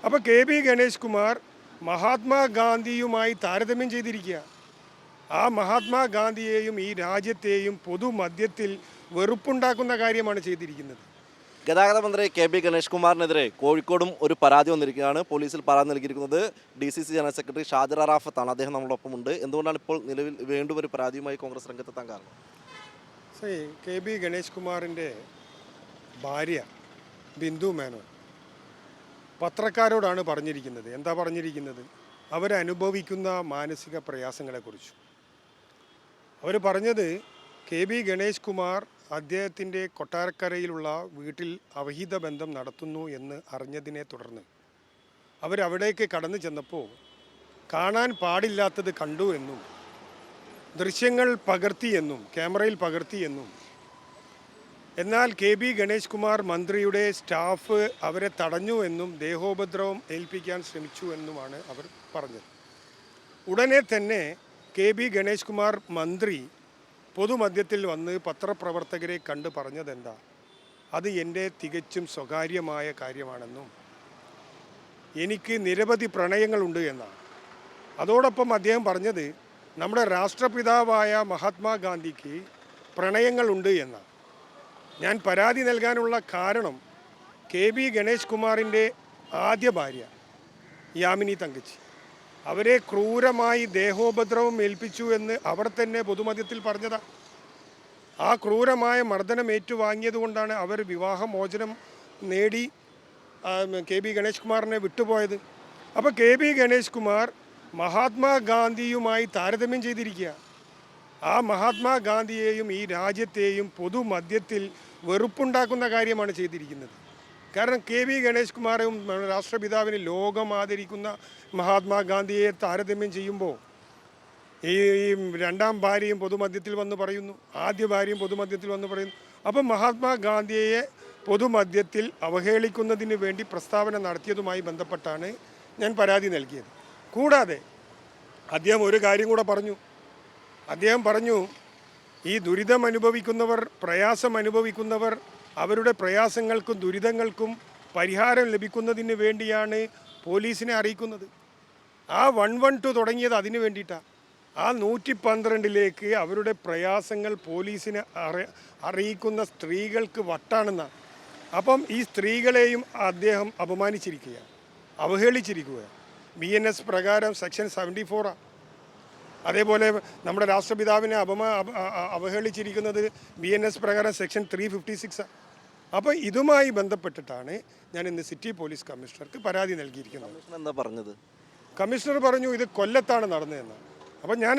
അപ്പോൾ K B Ganesh Kumar മഹാത്മാഗാന്ധിയുമായി താരതമ്യം ചെയ്തിരിക്കുക. ആ മഹാത്മാഗാന്ധിയെയും ഈ രാജ്യത്തെയും പൊതുമധ്യത്തിൽ വെറുപ്പുണ്ടാക്കുന്ന കാര്യമാണ് ചെയ്തിരിക്കുന്നത്. ഗതാഗത മന്ത്രി കെ ബി ഗണേഷ് കുമാറിനെതിരെ കോഴിക്കോടും ഒരു പരാതി വന്നിരിക്കുകയാണ്. പോലീസിൽ പരാതി നൽകിയിരിക്കുന്നത് DCC ജനറൽ സെക്രട്ടറി ഷാജിറ റാഫത്താണ്. അദ്ദേഹം നമ്മളൊപ്പമുണ്ട്. എന്തുകൊണ്ടാണ് ഇപ്പോൾ നിലവിൽ വീണ്ടും ഒരു പരാതിയുമായി കോൺഗ്രസ് രംഗത്തെത്താൻ കാരണം? കെ ബി ഗണേഷ് കുമാറിൻ്റെ ഭാര്യ ബിന്ദു മേനോൻ പത്രക്കാരോടാണ് പറഞ്ഞിരിക്കുന്നത്. എന്താ പറഞ്ഞിരിക്കുന്നത്? അവരനുഭവിക്കുന്ന മാനസിക പ്രയാസങ്ങളെക്കുറിച്ച് അവർ പറഞ്ഞത്, കെ ബി ഗണേഷ് കുമാർ അദ്ദേഹത്തിൻ്റെ കൊട്ടാരക്കരയിലുള്ള വീട്ടിൽ അവിഹിത ബന്ധം നടത്തുന്നു എന്ന് അറിഞ്ഞതിനെ തുടർന്ന് അവരവിടേക്ക് കടന്നു ചെന്നപ്പോൾ കാണാൻ പാടില്ലാത്തത് കണ്ടു എന്നും ദൃശ്യങ്ങൾ പകർത്തിയെന്നും ക്യാമറയിൽ പകർത്തിയെന്നും, എന്നാൽ കെ ബി ഗണേഷ് കുമാർ മന്ത്രിയുടെ സ്റ്റാഫ് അവരെ തടഞ്ഞു എന്നും ദേഹോപദ്രവം ഏൽപ്പിക്കാൻ ശ്രമിച്ചു എന്നുമാണ് അവർ പറഞ്ഞത്. ഉടനെ തന്നെ കെ ബി ഗണേഷ് കുമാർ മന്ത്രി പൊതുമധ്യത്തിൽ വന്ന് പത്രപ്രവർത്തകരെ കണ്ട് പറഞ്ഞതെന്താ? അത് എൻ്റെ തികച്ചും സ്വകാര്യമായ കാര്യമാണെന്നും എനിക്ക് നിരവധി പ്രണയങ്ങളുണ്ട് എന്നാണ്. അതോടൊപ്പം അദ്ദേഹം പറഞ്ഞത് നമ്മുടെ രാഷ്ട്രപിതാവായ മഹാത്മാഗാന്ധിക്ക് പ്രണയങ്ങളുണ്ട് എന്നാണ്. ഞാൻ പരാതി നൽകാനുള്ള കാരണം കെ ബി ഗണേഷ് കുമാറിൻ്റെ ആദ്യ ഭാര്യ യാമിനി തങ്കച്ചി അവരെ ക്രൂരമായി ദേഹോപദ്രവം ഏൽപ്പിച്ചു എന്ന് അവർ തന്നെ പൊതുമധ്യത്തിൽ പറഞ്ഞതാ. ആ ക്രൂരമായ മർദ്ദനം ഏറ്റുവാങ്ങിയതുകൊണ്ടാണ് അവർ വിവാഹമോചനം നേടി കെ ബി ഗണേഷ് കുമാറിനെ വിട്ടുപോയത്. അപ്പോൾ കെ ബി ഗണേഷ് കുമാർ മഹാത്മാഗാന്ധിയുമായി താരതമ്യം ചെയ്തിരിക്കുക. ആ മഹാത്മാഗാന്ധിയെയും ഈ രാജ്യത്തെയും പൊതുമധ്യത്തിൽ വെറുപ്പുണ്ടാക്കുന്ന കാര്യമാണ് ചെയ്തിരിക്കുന്നത്. കാരണം കെ ബി ഗണേഷ് കുമാറും രാഷ്ട്രപിതാവിന് ലോകം ആദരിക്കുന്ന മഹാത്മാഗാന്ധിയെ താരതമ്യം ചെയ്യുമ്പോൾ ഈ രണ്ടാം ഭാര്യയും പൊതുമധ്യത്തിൽ വന്ന് പറയുന്നു, ആദ്യ ഭാര്യയും പൊതുമധ്യത്തിൽ വന്ന് പറയുന്നു. അപ്പം മഹാത്മാഗാന്ധിയെ പൊതുമധ്യത്തിൽ അവഹേളിക്കുന്നതിന് വേണ്ടി പ്രസ്താവന നടത്തിയതുമായി ബന്ധപ്പെട്ടാണ് ഞാൻ പരാതി നൽകിയത്. കൂടാതെ അദ്ദേഹം ഒരു കാര്യം കൂടെ പറഞ്ഞു. അദ്ദേഹം പറഞ്ഞു, ഈ ദുരിതം അനുഭവിക്കുന്നവർ, പ്രയാസം അനുഭവിക്കുന്നവർ, അവരുടെ പ്രയാസങ്ങൾക്കും ദുരിതങ്ങൾക്കും പരിഹാരം ലഭിക്കുന്നതിന് വേണ്ടിയാണ് പോലീസിനെ അറിയിക്കുന്നത്. ആ 112 തുടങ്ങിയത് അതിന് വേണ്ടിയിട്ടാണ്. ആ 112ലേക്ക് അവരുടെ പ്രയാസങ്ങൾ പോലീസിനെ അറിയിക്കുന്ന സ്ത്രീകൾക്ക് വട്ടാണെന്നാണ്. അപ്പം ഈ സ്ത്രീകളെയും അദ്ദേഹം അപമാനിച്ചിരിക്കുകയാണ്, അവഹേളിച്ചിരിക്കുകയാണ്. BNS പ്രകാരം സെക്ഷൻ 74 അതേപോലെ നമ്മുടെ രാഷ്ട്രപിതാവിനെ അവഹേളിച്ചിരിക്കുന്നത് BNS പ്രകാരം സെക്ഷൻ 356. അപ്പോൾ ഇതുമായി ബന്ധപ്പെട്ടിട്ടാണ് ഞാൻ ഇന്ന് സിറ്റി പോലീസ് കമ്മീഷണർക്ക് പരാതി നൽകിയിരിക്കുന്നത്. എന്താ പറഞ്ഞത്? കമ്മീഷണർ പറഞ്ഞു ഇത് കൊല്ലത്താണ് നടന്നതെന്ന്. അപ്പോൾ ഞാൻ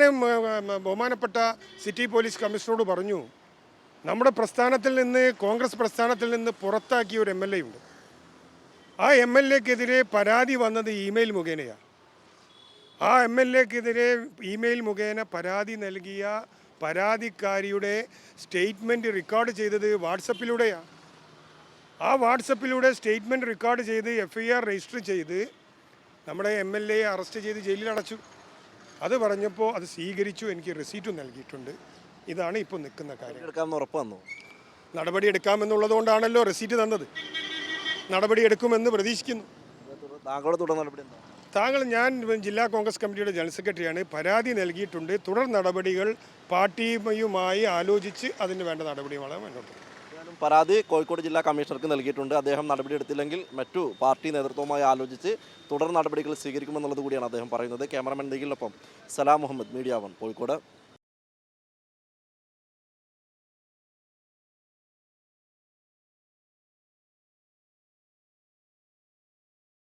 ബഹുമാനപ്പെട്ട സിറ്റി പോലീസ് കമ്മീഷണറോട് പറഞ്ഞു, നമ്മുടെ പ്രസ്ഥാനത്തിൽ നിന്ന്, കോൺഗ്രസ് പ്രസ്ഥാനത്തിൽ നിന്ന് പുറത്താക്കിയ ഒരു MLA ഉണ്ട്. ആ MLAക്കെതിരെ പരാതി വന്നത് ഇമെയിൽ മുഖേനയാണ്. ആ MLAക്കെതിരെ ഇമെയിൽ മുഖേന പരാതി നൽകിയ പരാതിക്കാരിയുടെ സ്റ്റേറ്റ്മെൻറ്റ് റെക്കോർഡ് ചെയ്തത് വാട്സപ്പിലൂടെയാണ്. ആ വാട്സപ്പിലൂടെ സ്റ്റേറ്റ്മെൻറ്റ് റെക്കോർഡ് ചെയ്ത് FIR രജിസ്റ്റർ ചെയ്ത് നമ്മുടെ MLAയെ അറസ്റ്റ് ചെയ്ത് ജയിലിൽ അടച്ചു. അത് പറഞ്ഞപ്പോൾ അത് സ്വീകരിച്ചു, എനിക്ക് റെസീറ്റും നൽകിയിട്ടുണ്ട്. ഇതാണ് ഇപ്പോൾ നിൽക്കുന്ന കാര്യം. ഉറപ്പ് വന്നു. നടപടി എടുക്കാമെന്നുള്ളതുകൊണ്ടാണല്ലോ റെസീറ്റ് തന്നത്. നടപടി എടുക്കുമെന്ന് പ്രതീക്ഷിക്കുന്നു. ഞാൻ ജില്ലാ കോൺഗ്രസ് കമ്മിറ്റിയുടെ ജനറൽ സെക്രട്ടറിയാണ്. പരാതി നൽകിയിട്ടുണ്ട്. തുടർ നടപടികൾ പാർട്ടിയുമായി ആലോചിച്ച് അതിന് വേണ്ട നടപടിയുമാണ് മുന്നോട്ട്. പരാതി കോഴിക്കോട് ജില്ലാ കമ്മീഷണർക്ക് നൽകിയിട്ടുണ്ട്. അദ്ദേഹം നടപടിയെടുത്തില്ലെങ്കിൽ മറ്റു പാർട്ടി നേതൃത്വവുമായി ആലോചിച്ച് തുടർ നടപടികൾ സ്വീകരിക്കുമെന്നുള്ളത് കൂടിയാണ് അദ്ദേഹം പറയുന്നത്. ക്യാമറമാൻ ദിഗിലിനൊപ്പം സലാം മുഹമ്മദ്, മീഡിയ 1 കോഴിക്കോട്.